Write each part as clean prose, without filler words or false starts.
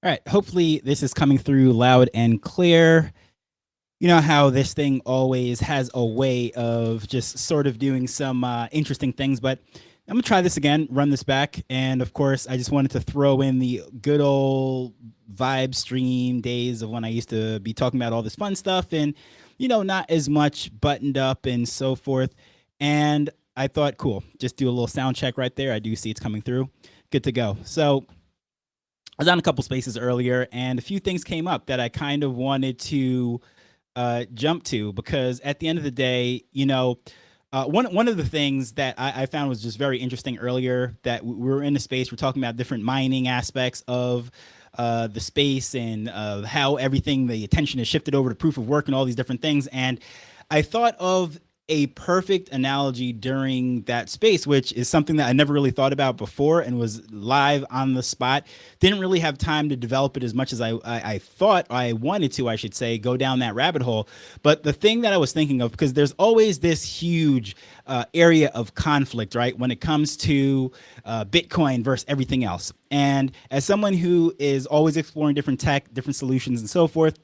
All right. Hopefully, this is coming through loud and clear. You know how this thing always has a way of just sort of doing some interesting things, but I'm going to try this again, run this back. And of course, I just wanted to throw in the good old vibe stream days of when I used to be talking about all this fun stuff and, not as much buttoned up and so forth. And I thought, cool, just do a little sound check right there. I do see it's coming through. Good to go. So, I was on a couple spaces earlier, and a few things came up that I kind of wanted to jump to because at the end of the day, one of the things that I found was just very interesting earlier that we were in a space we're talking about different mining aspects of the space and how everything the attention is shifted over to proof of work and all these different things, and I thought of a perfect analogy during that space, which is something that I never really thought about before and was live on the spot. Didn't really have time to develop it as much as I thought I wanted to, I should say, go down that rabbit hole. But the thing that I was thinking of, because there's always this huge area of conflict, right, when it comes to Bitcoin versus everything else. And as someone who is always exploring different tech, different solutions, and so forth,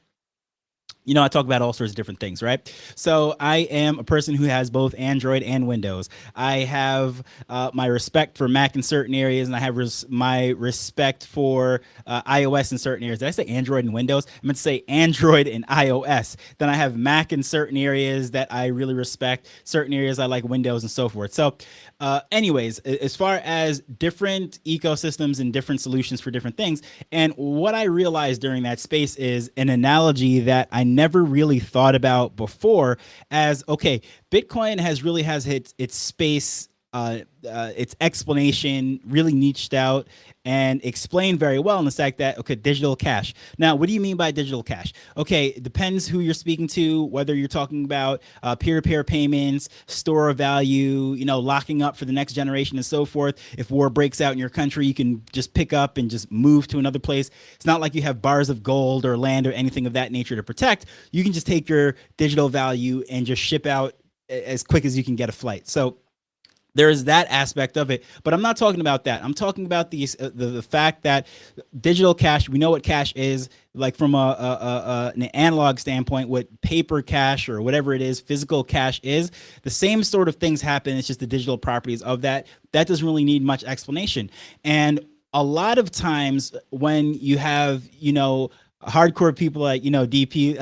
I talk about all sorts of different things, right? So I am a person who has both Android and Windows. I have my respect for Mac in certain areas, and I have my respect for iOS in certain areas. Did I say Android and Windows? I meant to say Android and iOS. Then I have Mac in certain areas that I really respect, certain areas I like Windows and so forth. So anyways, as far as different ecosystems and different solutions for different things, and what I realized during that space is an analogy that I never really thought about before as, okay, Bitcoin has its space, its explanation really niched out and explained very well in the fact that, okay, digital cash. Now, what do you mean by digital cash? Okay, it depends who you're speaking to, whether you're talking about peer-to-peer payments, store of value, locking up for the next generation and so forth. If war breaks out in your country, you can just pick up and just move to another place. It's not like you have bars of gold or land or anything of that nature to protect. You can just take your digital value and just ship out as quick as you can get a flight. So there is that aspect of it, but I'm not talking about that. I'm talking about the fact that digital cash. We know what cash is, like from an analog standpoint. What paper cash or whatever it is, physical cash is. The same sort of things happen. It's just the digital properties of that. That doesn't really need much explanation. And a lot of times when you have, hardcore people like DP.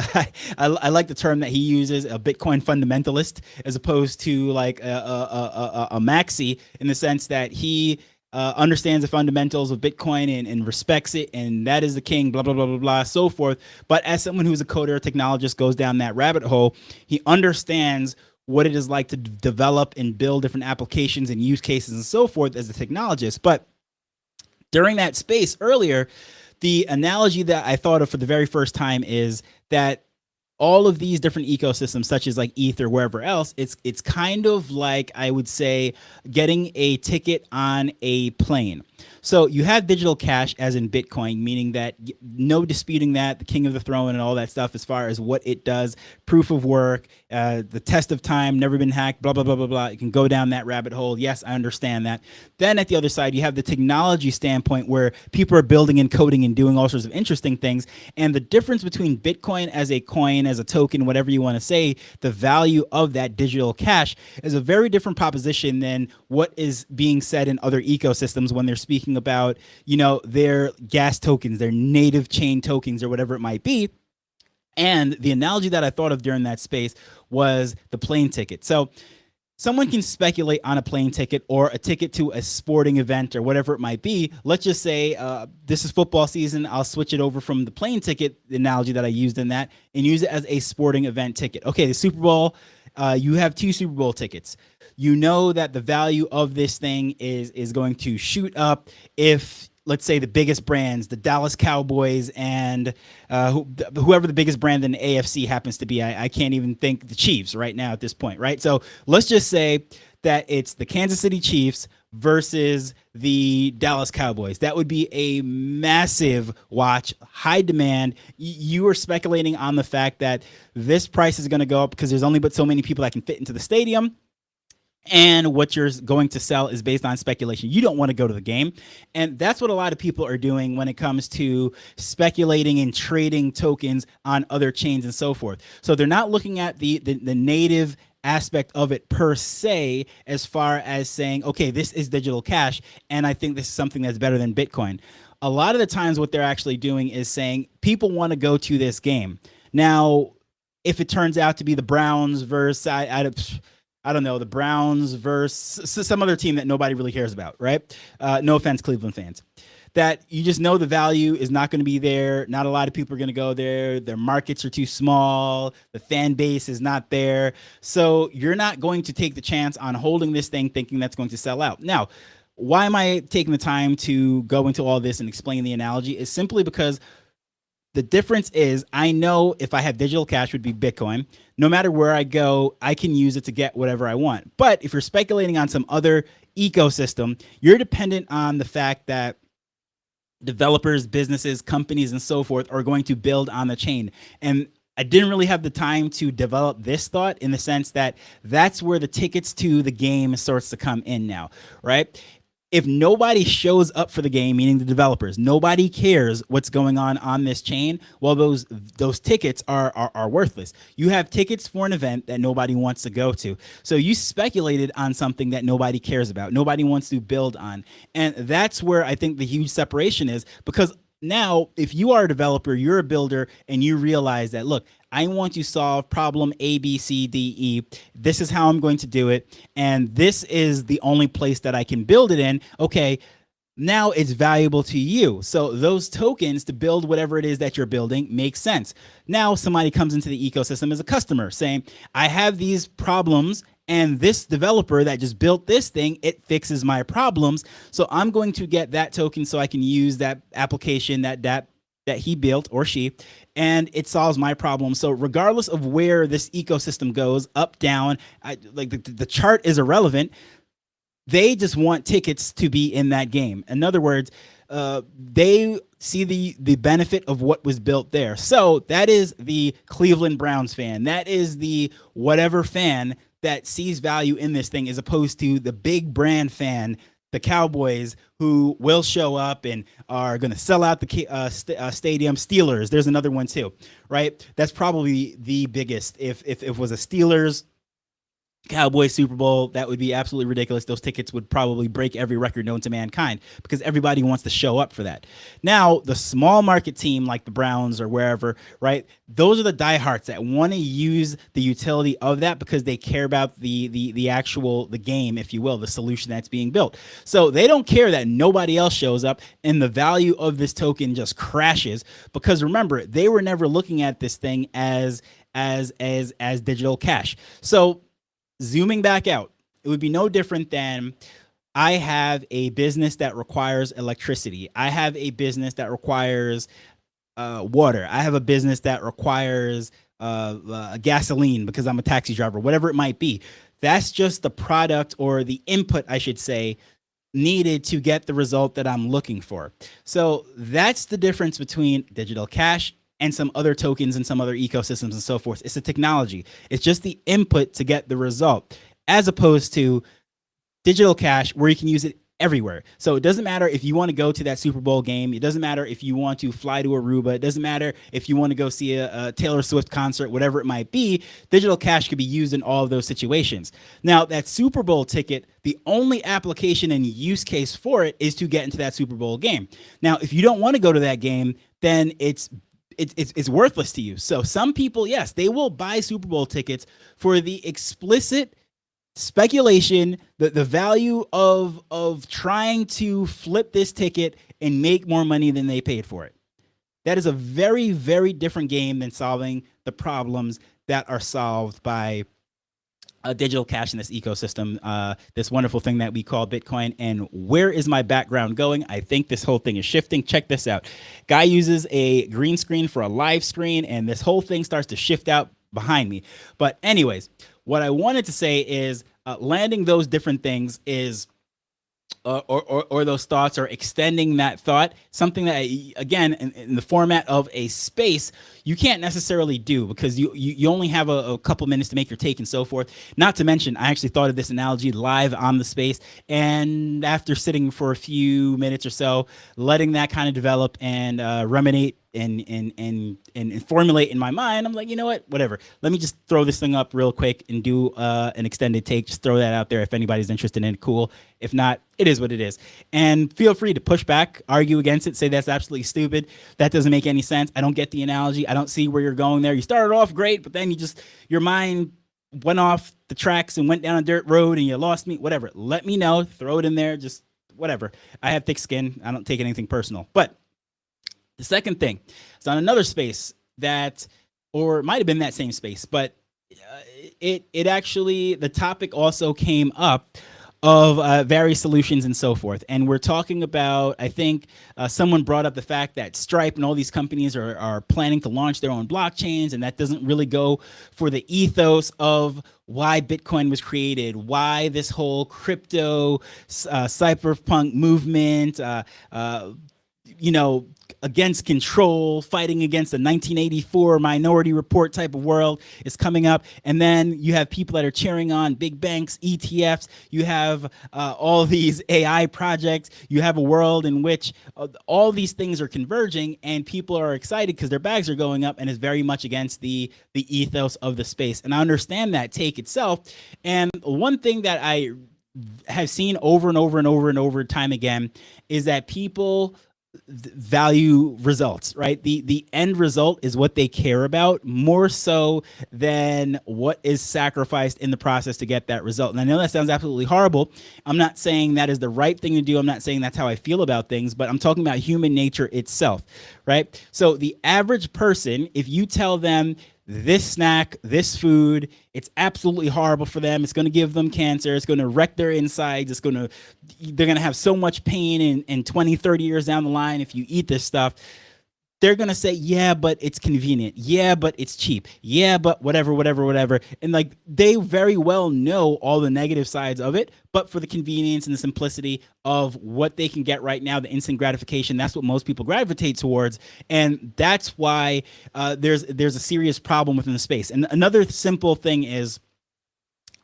I like the term that he uses, a Bitcoin fundamentalist, as opposed to like a maxi, in the sense that he understands the fundamentals of Bitcoin and respects it, and that is the king, blah blah blah blah blah, so forth. But as someone who's a coder, a technologist, goes down that rabbit hole, he understands what it is like to develop and build different applications and use cases and so forth as a technologist. But during that space earlier, the analogy that I thought of for the very first time is that all of these different ecosystems, such as like ETH or wherever else, it's kind of like, I would say, getting a ticket on a plane. So you have digital cash, as in Bitcoin, meaning that no disputing that, the king of the throne and all that stuff as far as what it does, proof of work, the test of time, never been hacked, blah, blah, blah, blah, blah. You can go down that rabbit hole. Yes, I understand that. Then at the other side, you have the technology standpoint where people are building and coding and doing all sorts of interesting things. And the difference between Bitcoin as a coin, as a token, whatever you want to say, the value of that digital cash is a very different proposition than what is being said in other ecosystems when they're speaking about, their gas tokens, their native chain tokens, or whatever it might be. And the analogy that I thought of during that space was the plane ticket. So someone can speculate on a plane ticket or a ticket to a sporting event or whatever it might be. Let's just say this is football season. I'll switch it over from the plane ticket, the analogy that I used in that, and use it as a sporting event ticket. Okay, the Super Bowl, you have 2 Super Bowl tickets. You know that the value of this thing is going to shoot up if, let's say, the biggest brands, the Dallas Cowboys and whoever the biggest brand in the AFC happens to be. I can't even think, the Chiefs right now at this point, right? So let's just say that it's the Kansas City Chiefs versus the Dallas Cowboys. That would be a massive watch, high demand. You are speculating on the fact that this price is going to go up because there's only but so many people that can fit into the stadium. and what you're going to sell is based on speculation. You don't want to go to the game. And that's what a lot of people are doing when it comes to speculating and trading tokens on other chains and so forth. So they're not looking at the native aspect of it per se, as far as saying, okay, this is digital cash, and I think this is something that's better than Bitcoin. A lot of the times what they're actually doing is saying people want to go to this game. Now, if it turns out to be the Browns versus I don't know, the Browns versus some other team that nobody really cares about, right? No offense, Cleveland fans. That you just know the value is not going to be there. Not a lot of people are going to go there. Their markets are too small. The fan base is not there. So you're not going to take the chance on holding this thing thinking that's going to sell out. Now, why am I taking the time to go into all this and explain the analogy? Is simply because the difference is I know if I have digital cash, would be Bitcoin. No matter where I go, I can use it to get whatever I want. But if you're speculating on some other ecosystem, you're dependent on the fact that developers, businesses, companies, and so forth are going to build on the chain. And I didn't really have the time to develop this thought in the sense that that's where the tickets to the game starts to come in now, right? If nobody shows up for the game, meaning the developers, nobody cares what's going on this chain, well, those tickets are worthless. You have tickets for an event that nobody wants to go to. So you speculated on something that nobody cares about, nobody wants to build on. And that's where I think the huge separation is, because now, if you are a developer, you're a builder, and you realize that, look, I want to solve problem A, B, C, D, E. This is how I'm going to do it. And this is the only place that I can build it in. Okay, now it's valuable to you. So those tokens to build whatever it is that you're building makes sense. Now somebody comes into the ecosystem as a customer saying, I have these problems, and this developer that just built this thing, it fixes my problems. So I'm going to get that token so I can use that application that he built, or she, and it solves my problem. So regardless of where this ecosystem goes, up, down, like the chart is irrelevant. They just want tickets to be in that game. In other words, they see the benefit of what was built there. So that is the Cleveland Browns fan. That is the whatever fan that sees value in this thing, as opposed to the big brand fan, the Cowboys, who will show up and are going to sell out the stadium. Steelers, there's another one too, right? That's probably the biggest. If it was a Steelers Cowboys Super Bowl, that would be absolutely ridiculous. Those tickets would probably break every record known to mankind, because everybody wants to show up for that. Now, the small market team like the Browns or wherever, right? Those are the diehards that want to use the utility of that because they care about the actual game, if you will, the solution that's being built. So they don't care that nobody else shows up and the value of this token just crashes, because remember, they were never looking at this thing as digital cash. So zooming back out, it would be no different than I have a business that requires electricity. I have a business that requires water. I have a business that requires gasoline because I'm a taxi driver, whatever it might be. That's just the product, or the input, I should say, needed to get the result that I'm looking for. So that's the difference between digital cash and some other tokens and some other ecosystems and so forth. It's the technology. It's just the input to get the result, as opposed to digital cash, where you can use it everywhere. So it doesn't matter if you want to go to that Super Bowl game. It doesn't matter if you want to fly to Aruba. It doesn't matter if you want to go see a Taylor Swift concert, whatever it might be. Digital cash could be used in all of those situations. Now, that Super Bowl ticket, the only application and use case for it is to get into that Super Bowl game. Now, if you don't want to go to that game, then it's worthless to you. So some people, yes, they will buy Super Bowl tickets for the explicit speculation, the value of trying to flip this ticket and make more money than they paid for it. That is a very, very different game than solving the problems that are solved by digital cash in this ecosystem, this wonderful thing that we call Bitcoin. And where is my background going? I think this whole thing is shifting. Check this out. Guy uses a green screen for a live screen, and this whole thing starts to shift out behind me. But anyways, what I wanted to say is landing those different things is or those thoughts, or extending that thought, something that, again, in the format of a space, you can't necessarily do, because you only have a couple minutes to make your take and so forth. Not to mention, I actually thought of this analogy live on the space, and after sitting for a few minutes or so, letting that kind of develop and ruminate and formulate in my mind, I'm like, you know what, whatever. Let me just throw this thing up real quick and do an extended take. Just throw that out there. If anybody's interested in it, cool. If not, it is what it is. And feel free to push back, argue against it, say that's absolutely stupid. That doesn't make any sense. I don't get the analogy. I don't see where you're going there. You started off great, but then your mind went off the tracks and went down a dirt road and you lost me. Whatever. Let me know. Throw it in there. Just whatever. I have thick skin. I don't take anything personal. But the second thing is on another space that, or it might have been that same space, but it actually, the topic also came up of various solutions and so forth. And we're talking about, I think someone brought up the fact that Stripe and all these companies are planning to launch their own blockchains, and that doesn't really go for the ethos of why Bitcoin was created, why this whole crypto cypherpunk movement, against control, fighting against the 1984 Minority Report type of world is coming up. And then you have people that are cheering on big banks, ETFs. You have all these AI projects. You have a world in which all these things are converging, and people are excited because their bags are going up, and is very much against the ethos of the space. And I understand that take itself. And one thing that I have seen over and over and over and over time again is that people value results, right? The end result is what they care about more so than what is sacrificed in the process to get that result. And I know that sounds absolutely horrible. I'm not saying that is the right thing to do. I'm not saying that's how I feel about things, but I'm talking about human nature itself, right? So the average person, if you tell them this snack, this food, it's absolutely horrible for them, it's going to give them cancer, it's going to wreck their insides, they're going to have so much pain in 20, 30 years down the line if you eat this stuff, they're going to say, yeah, but it's convenient. Yeah, but it's cheap. Yeah, but whatever. And like, they very well know all the negative sides of it, but for the convenience and the simplicity of what they can get right now, the instant gratification, that's what most people gravitate towards. And that's why there's a serious problem within the space. And another simple thing is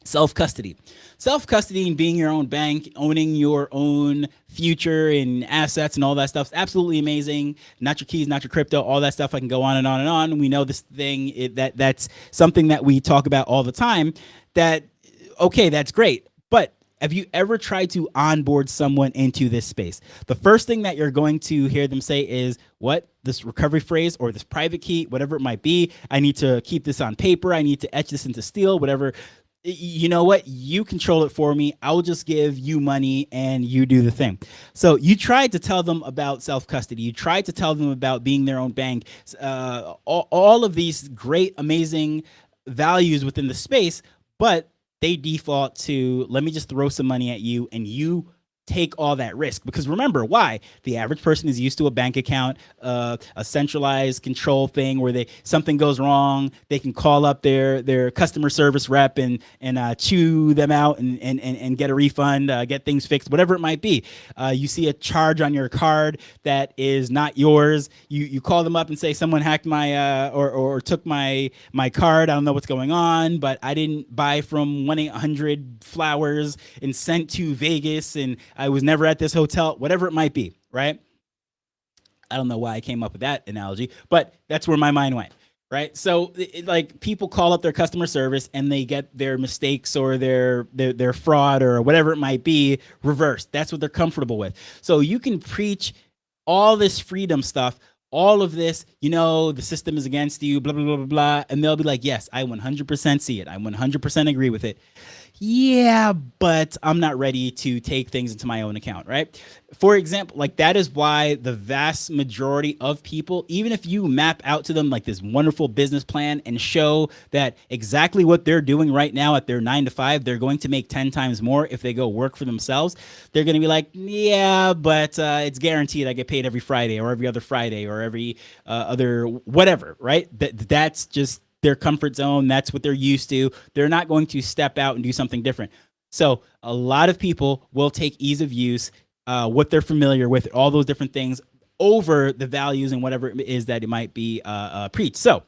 self-custody. Self-custody and being your own bank, owning your own future and assets and all that stuff is absolutely amazing. Not your keys, not your crypto, all that stuff. I can go on and on and on. We know this thing, that's something that we talk about all the time. That, okay, that's great. But have you ever tried to onboard someone into this space? The first thing that you're going to hear them say is, what? This recovery phrase or this private key, whatever it might be. I need to keep this on paper. I need to etch this into steel, whatever. You know what? You control it for me. I'll just give you money and you do the thing. So you tried to tell them about self-custody. You tried to tell them about being their own bank. All of these great, amazing values within the space, but they default to, let me just throw some money at you and you take all that risk. Because remember, why? The average person is used to a bank account, a centralized control thing where something goes wrong, they can call up their customer service rep and chew them out and get a refund, get things fixed, whatever it might be. You see a charge on your card that is not yours. You call them up and say, someone hacked my or took my card. I don't know what's going on, but I didn't buy from 1-800 flowers and sent to Vegas, and I was never at this hotel, whatever it might be, right? I don't know why I came up with that analogy, but that's where my mind went, right? So like, people call up their customer service and they get their mistakes or their fraud or whatever it might be reversed. That's what they're comfortable with. So you can preach all this freedom stuff, all of this, the system is against you, blah, blah, blah, blah, blah. And they'll be like, yes, I 100% see it. I 100% agree with it. Yeah, but I'm not ready to take things into my own account, right? For example, like, that is why the vast majority of people, even if you map out to them like this wonderful business plan and show that exactly what they're doing right now at their 9 to 5, they're going to make 10 times more if they go work for themselves. They're going to be like, yeah, but it's guaranteed I get paid every Friday or every other Friday or every other whatever, right? That's just their comfort zone. That's what they're used to. They're not going to step out and do something different. So a lot of people will take ease of use, what they're familiar with, all those different things over the values and whatever it is that it might be preached. So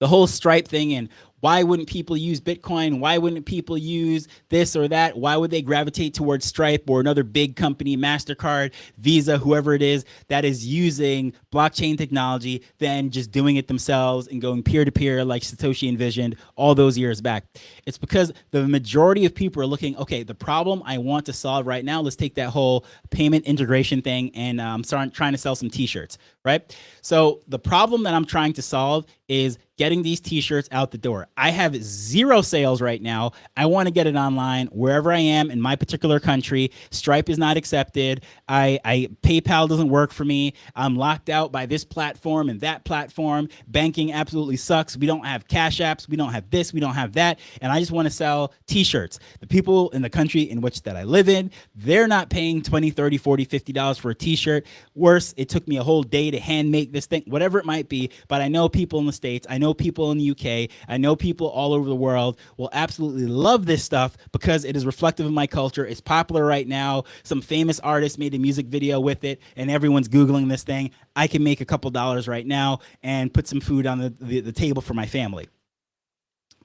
the whole Stripe thing, and why wouldn't people use Bitcoin? Why wouldn't people use this or that? Why would they gravitate towards Stripe or another big company, MasterCard, Visa, whoever it is that is using blockchain technology than just doing it themselves and going peer to peer like Satoshi envisioned all those years back? It's because the majority of people are looking, okay, the problem I want to solve right now, let's take that whole payment integration thing, and I'm trying to sell some t-shirts, right? So the problem that I'm trying to solve is getting these t-shirts out the door. I have 0 sales right now. I want to get it online wherever I am in my particular country. Stripe is not accepted. PayPal doesn't work for me. I'm locked out by this platform and that platform. Banking absolutely sucks. We don't have cash apps. We don't have this. We don't have that. And I just want to sell t-shirts. The people in the country in which that I live in, they're not paying $20, $30, $40, $50 for a t-shirt. Worse, it took me a whole day to hand make this thing, whatever it might be. But I know people in the States, I know people in the UK, I know people all over the world will absolutely love this stuff because it is reflective of my culture. It's popular right now. Some famous artist made a music video with it and everyone's Googling this thing. I can make a couple dollars right now and put some food on the table for my family.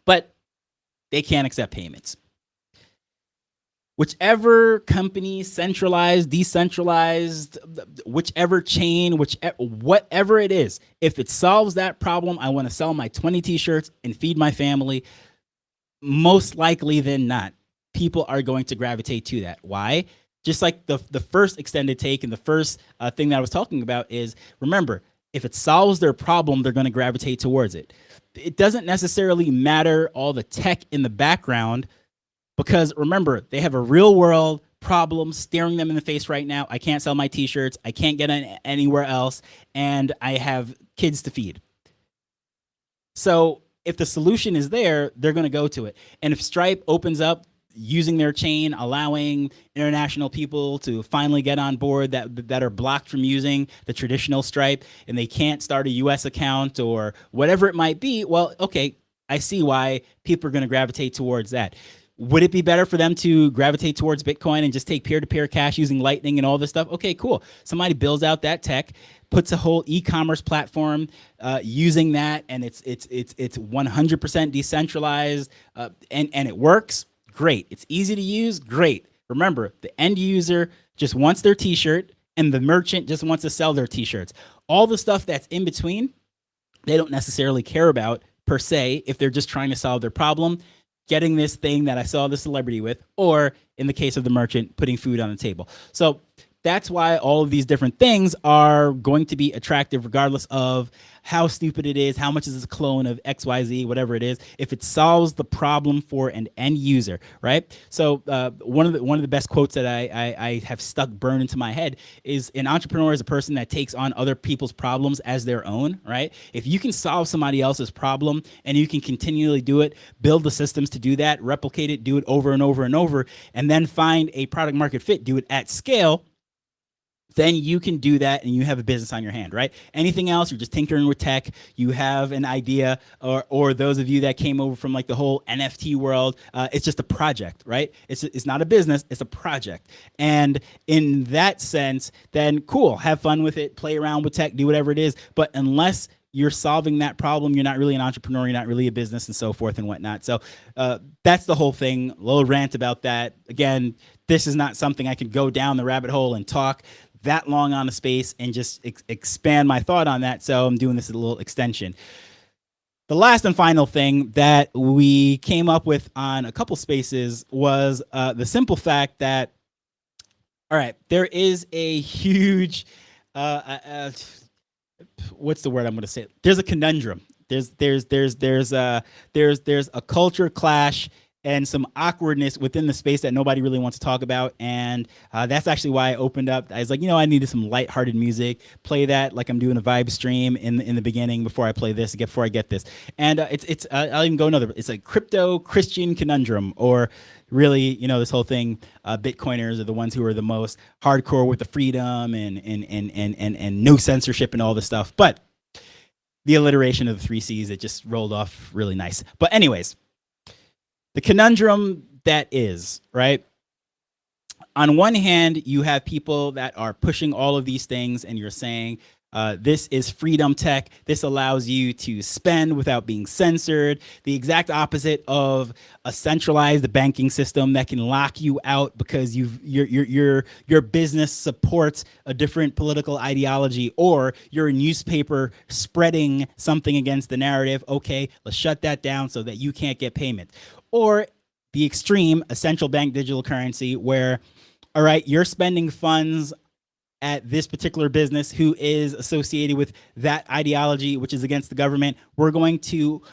But they can't accept payments. Whichever company, centralized, decentralized, whichever chain, whatever it is, if it solves that problem, I want to sell my 20 t-shirts and feed my family, most likely than not, people are going to gravitate to that. Why? Just like the first extended take and the first thing that I was talking about is, remember, if it solves their problem, they're going to gravitate towards it. It doesn't necessarily matter all the tech in the background, because remember, they have a real world problem staring them in the face right now. I can't sell my t-shirts. I can't get anywhere else. And I have kids to feed. So if the solution is there, they're going to go to it. And if Stripe opens up using their chain, allowing international people to finally get on board that are blocked from using the traditional Stripe, and they can't start a US account or whatever it might be, well, okay, I see why people are going to gravitate towards that. Would it be better for them to gravitate towards Bitcoin and just take peer-to-peer cash using Lightning and all this stuff? Okay, cool. Somebody builds out that tech, puts a whole e-commerce platform using that, and it's 100% decentralized, and it works. Great. It's easy to use. Great. Remember, the end user just wants their t-shirt, and the merchant just wants to sell their t-shirts. All the stuff that's in between, they don't necessarily care about per se if they're just trying to solve their problem, getting this thing that I saw the celebrity with, or in the case of the merchant, putting food on the table. So that's why all of these different things are going to be attractive regardless of how stupid it is, how much is a clone of XYZ, whatever it is, if it solves the problem for an end user, right? So one of the best quotes that I have stuck burned into my head is, an entrepreneur is a person that takes on other people's problems as their own, right? If you can solve somebody else's problem and you can continually do it, build the systems to do that, replicate it, do it over and over and over, and then find a product market fit, do it at scale, then you can do that and you have a business on your hand, right? Anything else, you're just tinkering with tech, you have an idea, or those of you that came over from like the whole NFT world, it's just a project, right? It's not a business, it's a project. And in that sense, then cool, have fun with it, play around with tech, do whatever it is. But unless you're solving that problem, you're not really an entrepreneur, you're not really a business, and so forth and whatnot. So that's the whole thing. A little rant about that. Again, this is not something I could go down the rabbit hole and talk that long on a space and just expand my thought on that. So I'm doing this as a little extension. The last and final thing that we came up with on a couple spaces was the simple fact that, all right, there is a huge, what's the word I'm going to say? There's a conundrum. There's a culture clash and some awkwardness within the space that nobody really wants to talk about. And that's actually why I opened up. I was like, I needed some lighthearted music, play that like I'm doing a vibe stream in the beginning before I play this, before I get this. And I'll even go another, it's a crypto Christian conundrum, or really, this whole thing, Bitcoiners are the ones who are the most hardcore with the freedom and no censorship and all this stuff. But the alliteration of the 3 C's, it just rolled off really nice. But anyways, the conundrum that is, right? On one hand, you have people that are pushing all of these things, and you're saying, this is freedom tech. This allows you to spend without being censored. The exact opposite of a centralized banking system that can lock you out because your business supports a different political ideology, or you're a newspaper spreading something against the narrative. Okay, let's shut that down so that you can't get payment. Or the extreme, a central bank digital currency where, all right, you're spending funds at this particular business who is associated with that ideology, which is against the government. We're going to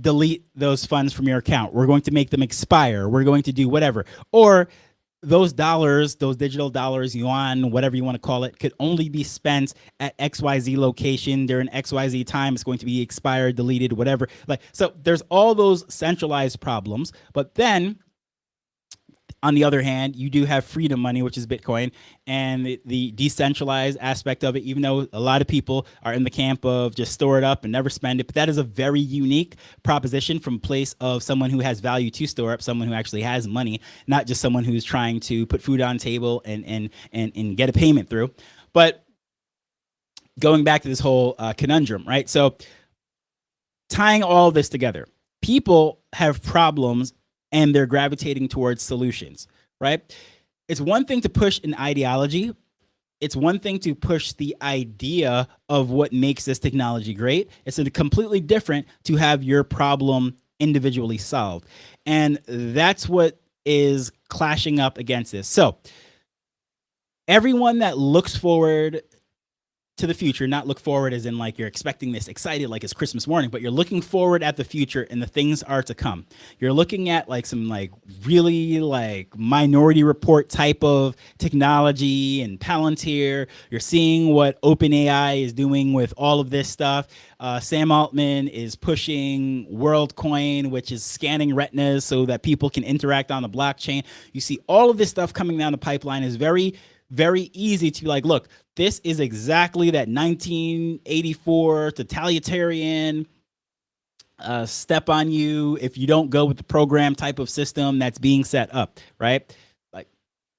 delete those funds from your account. We're going to make them expire. We're going to do whatever. Or those dollars, those digital dollars, yuan, whatever you want to call it, could only be spent at XYZ location during XYZ time. It's going to be expired, deleted, whatever. Like, so there's all those centralized problems. But then on the other hand, you do have freedom money, which is Bitcoin, and the decentralized aspect of it, even though a lot of people are in the camp of just store it up and never spend it. But that is a very unique proposition from a place of someone who has value to store up, someone who actually has money, not just someone who's trying to put food on the table and get a payment through. But going back to this whole conundrum, right? So tying all this together, people have problems and they're gravitating towards solutions, right? It's one thing to push an ideology. It's one thing to push the idea of what makes this technology great. It's a completely different to have your problem individually solved. And that's what is clashing up against this. So everyone that looks forward to the future, not look forward as in like you're expecting this excited like it's Christmas morning, but you're looking forward at the future and the things are to come. You're looking at like some like really like Minority Report type of technology and Palantir. You're seeing what OpenAI is doing with all of this stuff. Sam Altman is pushing WorldCoin, which is scanning retinas so that people can interact on the blockchain. You see all of this stuff coming down the pipeline. Is very easy to be like, look, this is exactly that 1984 totalitarian step on you if you don't go with the program type of system that's being set up, right? Like,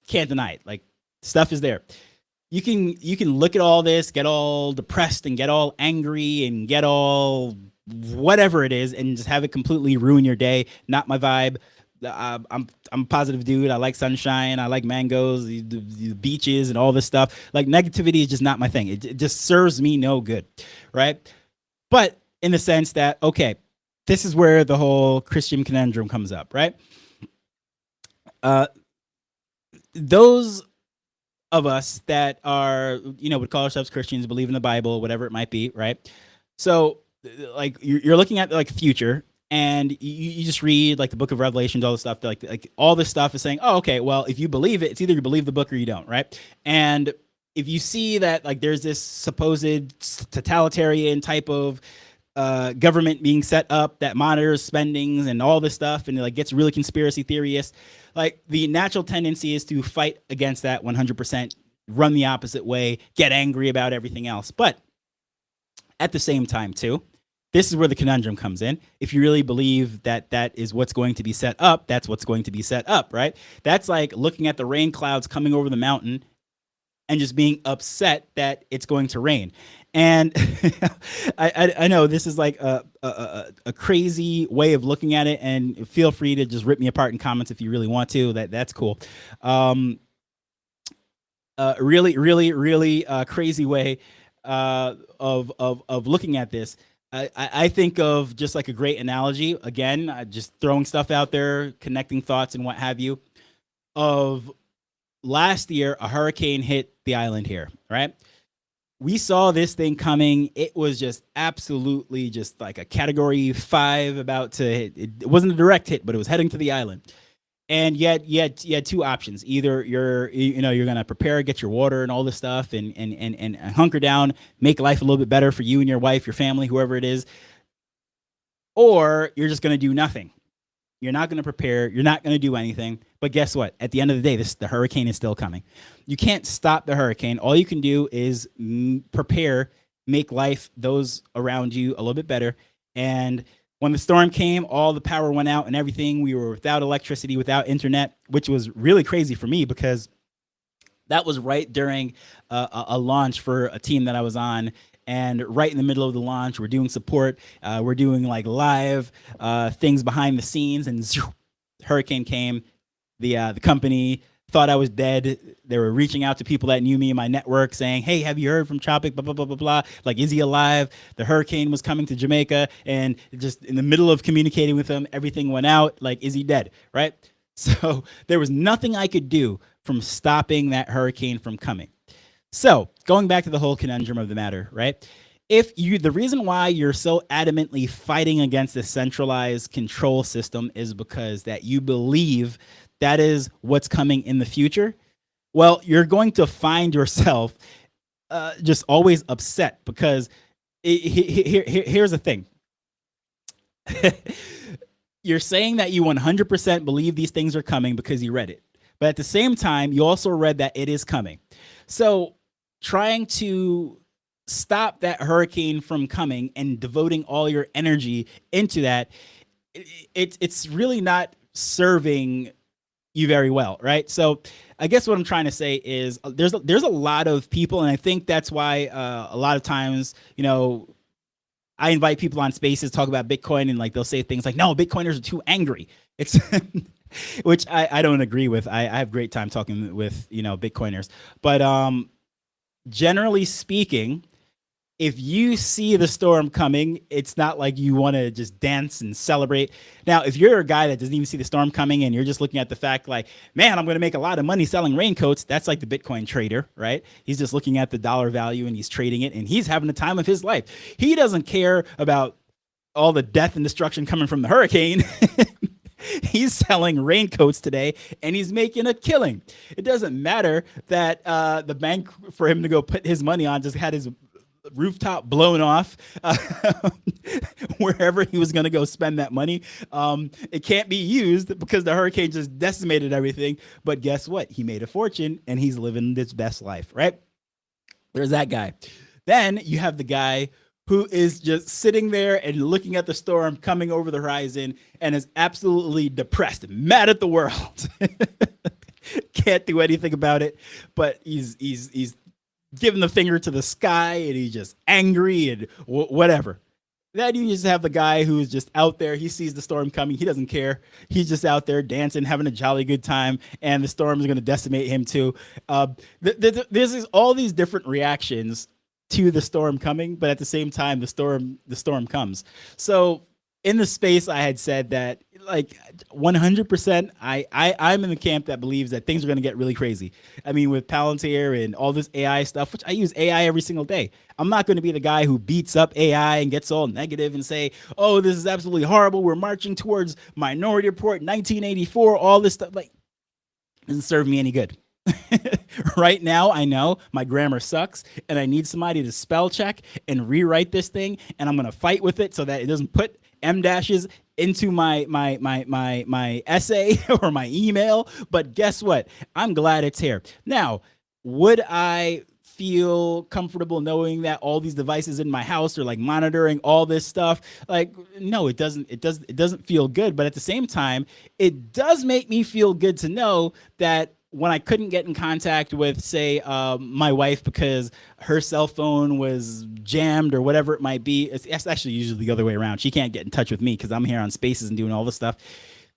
can't deny it. Like, stuff is there. You can look at all this, get all depressed and get all angry and get all whatever it is and just have it completely ruin your day. Not my vibe. I'm a positive dude. I like sunshine. I like mangoes, the beaches, and all this stuff. Like, negativity is just not my thing. It just serves me no good, right? But in the sense that, okay, this is where the whole Christian conundrum comes up, right? Those of us that are, would call ourselves Christians, believe in the Bible, whatever it might be, right? So, like, you're looking at like future. And you just read like the book of Revelations, all the stuff, like all this stuff is saying, oh, okay, well, if you believe it, it's either you believe the book or you don't, right? And if you see that like there's this supposed totalitarian type of government being set up that monitors spendings and all this stuff, and it like gets really conspiracy theorist, like the natural tendency is to fight against that 100%, run the opposite way, get angry about everything else. But at the same time, too, this is where the conundrum comes in. If you really believe that that is what's going to be set up, that's what's going to be set up, right? That's like looking at the rain clouds coming over the mountain and just being upset that it's going to rain. And I know this is like a crazy way of looking at it, and feel free to just rip me apart in comments if you really want to. That's cool. Really crazy way of looking at this. I think of just like a great analogy, again, just throwing stuff out there, connecting thoughts and what have you, of last year, a hurricane hit the island here, right? We saw this thing coming. It was just absolutely just like a category 5 about to hit. It wasn't a direct hit, but it was heading to the island. And yet you had two options. Either you're going to prepare, get your water and all this stuff and hunker down, make life a little bit better for you and your wife, your family, whoever it is, or you're just going to do nothing. You're not going to prepare. You're not going to do anything. But guess what? At the end of the day, the hurricane is still coming. You can't stop the hurricane. All you can do is prepare, make life, those around you, a little bit better. And When the storm came, all the power went out and everything. We were without electricity, without internet, which was really crazy for me because that was right during a launch for a team that I was on. And right in the middle of the launch, we're doing support. We're doing like live things behind the scenes, and hurricane came. The company thought I was dead. They were reaching out to people that knew me in my network saying, hey, have you heard from Chopik? Blah, blah, blah, blah, blah. Like, is he alive? The hurricane was coming to Jamaica. And just in the middle of communicating with him, everything went out. Like, is he dead? Right? So there was nothing I could do from stopping that hurricane from coming. So going back to the whole conundrum of the matter, right? If you, the reason why you're so adamantly fighting against the centralized control system is because that you believe that is what's coming in the future. Well, you're going to find yourself just always upset because here's the thing. You're saying that you 100% believe these things are coming because you read it. But at the same time, you also read that it is coming. So trying to stop that hurricane from coming and devoting all your energy into that, it's really not serving you very well, right? So I guess what I'm trying to say is there's a lot of people, and I think that's why a lot of times, you know, I invite people on spaces, talk about Bitcoin, and like they'll say things like, no, Bitcoiners are too angry. It's which I don't agree with. I have a great time talking with, you know, Bitcoiners. But generally speaking, if you see the storm coming, it's not like you want to just dance and celebrate. Now, if you're a guy that doesn't even see the storm coming and you're just looking at the fact like, man, I'm going to make a lot of money selling raincoats, that's like the Bitcoin trader, right? He's just looking at the dollar value and he's trading it and he's having the time of his life. He doesn't care about all the death and destruction coming from the hurricane. He's selling raincoats today and he's making a killing. It doesn't matter that the bank for him to go put his money on just had his rooftop blown off wherever he was going to go spend that money. It can't be used because the hurricane just decimated everything. But guess what? He made a fortune and he's living his best life, right? There's that guy. Then you have the guy who is just sitting there and looking at the storm coming over the horizon and is absolutely depressed, mad at the world. Can't do anything about it, but he's giving the finger to the sky and he's just angry and whatever. Then you just have the guy who's just out there. He sees the storm coming. He doesn't care. He's just out there dancing, having a jolly good time, and the storm is going to decimate him too. There's all these different reactions to the storm coming, but at the same time, the storm comes. So in the space, I had said that like 100%, I'm in the camp that believes that things are going to get really crazy. I mean, with Palantir and all this AI stuff, which I use AI every single day. I'm not going to be the guy who beats up AI and gets all negative and say, oh, this is absolutely horrible. We're marching towards Minority Report 1984, all this stuff. Like, doesn't serve me any good. Right now, I know my grammar sucks and I need somebody to spell check and rewrite this thing. And I'm going to fight with it so that it doesn't put M dashes into my essay or my email. But guess what? I'm glad it's here. Now, would I feel comfortable knowing that all these devices in my house are like monitoring all this stuff? Like, no, it doesn't feel good. But at the same time, it does make me feel good to know that when I couldn't get in contact with, say, my wife because her cell phone was jammed or whatever it might be, it's actually usually the other way around. She can't get in touch with me because I'm here on Spaces and doing all this stuff.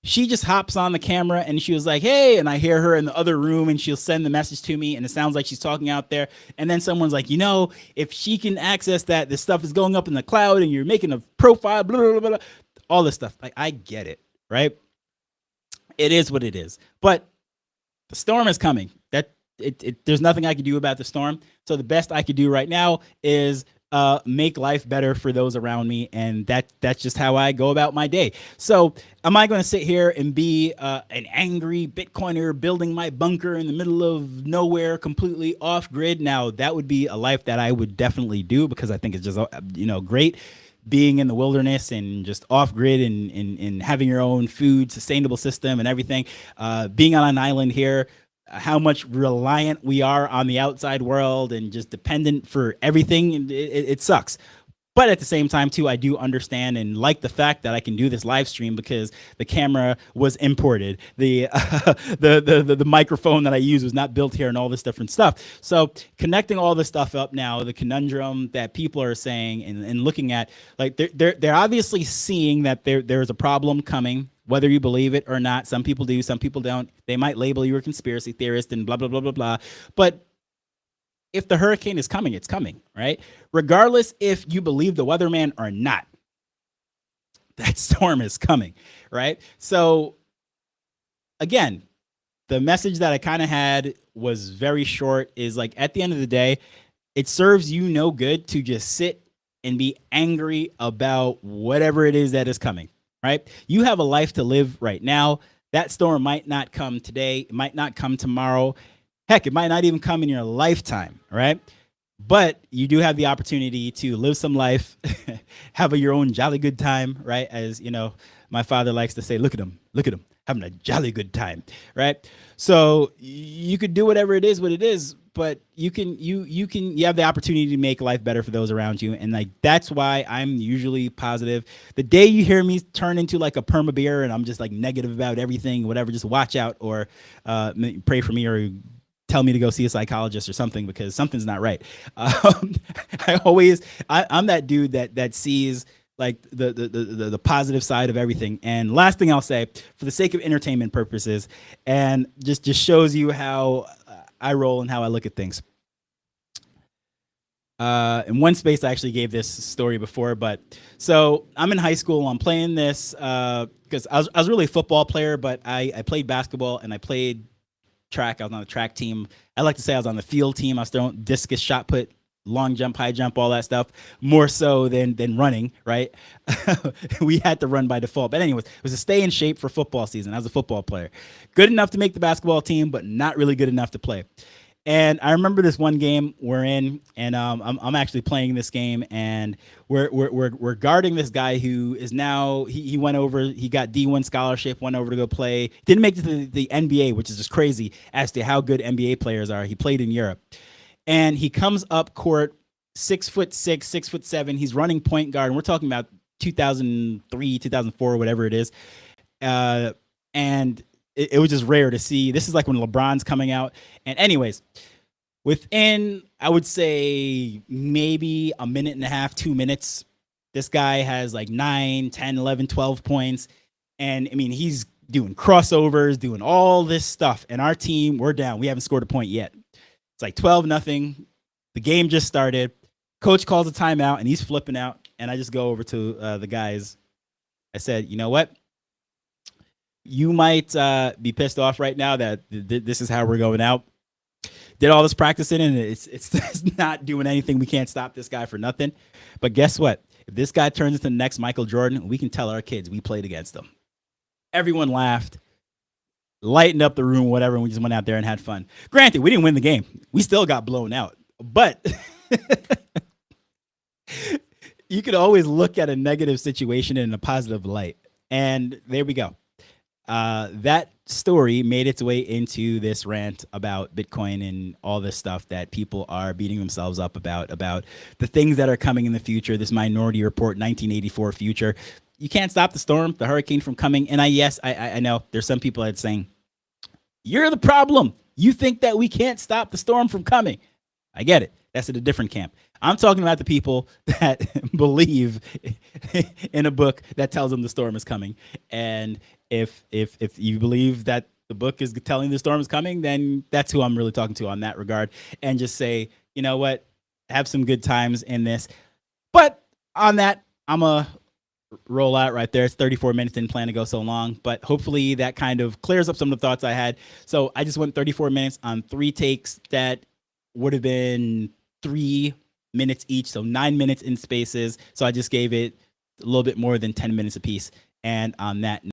She just hops on the camera and she was like, hey, and I hear her in the other room and she'll send the message to me and it sounds like she's talking out there. And then someone's like, you know, if she can access that, this stuff is going up in the cloud and you're making a profile, blah, blah, blah, blah, all this stuff. Like, I get it, right? It is what it is. But the storm is coming. There's nothing I can do about the storm. So the best I could do right now is make life better for those around me, and that's just how I go about my day. So am I going to sit here and be an angry Bitcoiner building my bunker in the middle of nowhere, completely off grid? Now that would be a life that I would definitely do because I think it's just great. Being in the wilderness and just off grid and having your own food, sustainable system and everything, being on an island here, how much reliant we are on the outside world and just dependent for everything. It sucks. But at the same time, too, I do understand and like the fact that I can do this live stream because the camera was imported, the microphone that I use was not built here, and all this different stuff. So connecting all this stuff up now, the conundrum that people are saying and looking at, like they're obviously seeing that there's a problem coming. Whether you believe it or not, some people do, some people don't. They might label you a conspiracy theorist and blah blah blah blah blah. But if the hurricane is coming, it's coming, right? Regardless if you believe the weatherman or not, that storm is coming, right? So again, the message that I kind of had was very short, is like, at the end of the day, it serves you no good to just sit and be angry about whatever it is that is coming, right? You have a life to live right now. That storm might not come today, it might not come tomorrow. Heck, it might not even come in your lifetime, right? But you do have the opportunity to live some life, have your own jolly good time, right? As you know, my father likes to say, look at him, having a jolly good time, right? So you could do whatever it is, what it is, but you have the opportunity to make life better for those around you. And like, that's why I'm usually positive. The day you hear me turn into like a perma beer and I'm just like negative about everything, whatever, just watch out, or pray for me, or tell me to go see a psychologist or something, because something's not right. I'm that dude that sees like the positive side of everything. And last thing I'll say, for the sake of entertainment purposes, and just shows you how I roll and how I look at things. In one space, I actually gave this story before, but so I'm in high school. I'm playing this because I was really a football player, but I played basketball and I played track. I was on the track team. I like to say I was on the field team. I was throwing discus, shot put, long jump, high jump, all that stuff, more so than running, right? We had to run by default. But anyways, it was to stay in shape for football season. I was a football player. Good enough to make the basketball team, but not really good enough to play. And I remember this one game we're in, and I'm actually playing this game, and we're guarding this guy who is now he went over, he got D1 scholarship, went over to go play, didn't make it to the NBA, which is just crazy as to how good NBA players are. He played in Europe, and he comes up court, 6'6", 6'7". He's running point guard, and we're talking about 2003, 2004, whatever it is, and it was just rare to see. This is like when LeBron's coming out. And anyways, within, I would say, maybe a minute and a half, 2 minutes, this guy has like 9, 10, 11, 12 points. And I mean, he's doing crossovers, doing all this stuff. And our team, we're down. We haven't scored a point yet. It's like 12-0. The game just started. Coach calls a timeout and he's flipping out. And I just go over to the guys. I said, you know what? You might be pissed off right now that this is how we're going out. Did all this practicing, and it's not doing anything. We can't stop this guy for nothing. But guess what? If this guy turns into the next Michael Jordan, we can tell our kids we played against him. Everyone laughed, lightened up the room, whatever, and we just went out there and had fun. Granted, we didn't win the game. We still got blown out. But you could always look at a negative situation in a positive light. And there we go. That story made its way into this rant about Bitcoin and all this stuff that people are beating themselves up about the things that are coming in the future, this Minority Report 1984 future. You can't stop the storm, the hurricane from coming. And I know there's some people that's saying, you're the problem. You think that we can't stop the storm from coming. I get it. That's at a different camp. I'm talking about the people that believe in a book that tells them the storm is coming. And if you believe that the book is telling the storm is coming, then that's who I'm really talking to on that regard. And just say, you know what, have some good times in this. But on that, I'm a roll out right there. It's 34 minutes, didn't plan to go so long, but hopefully that kind of clears up some of the thoughts I had. So I just went 34 minutes on 3 takes that would have been 3 minutes each, so 9 minutes in spaces. So I just gave it a little bit more than 10 minutes apiece. And on that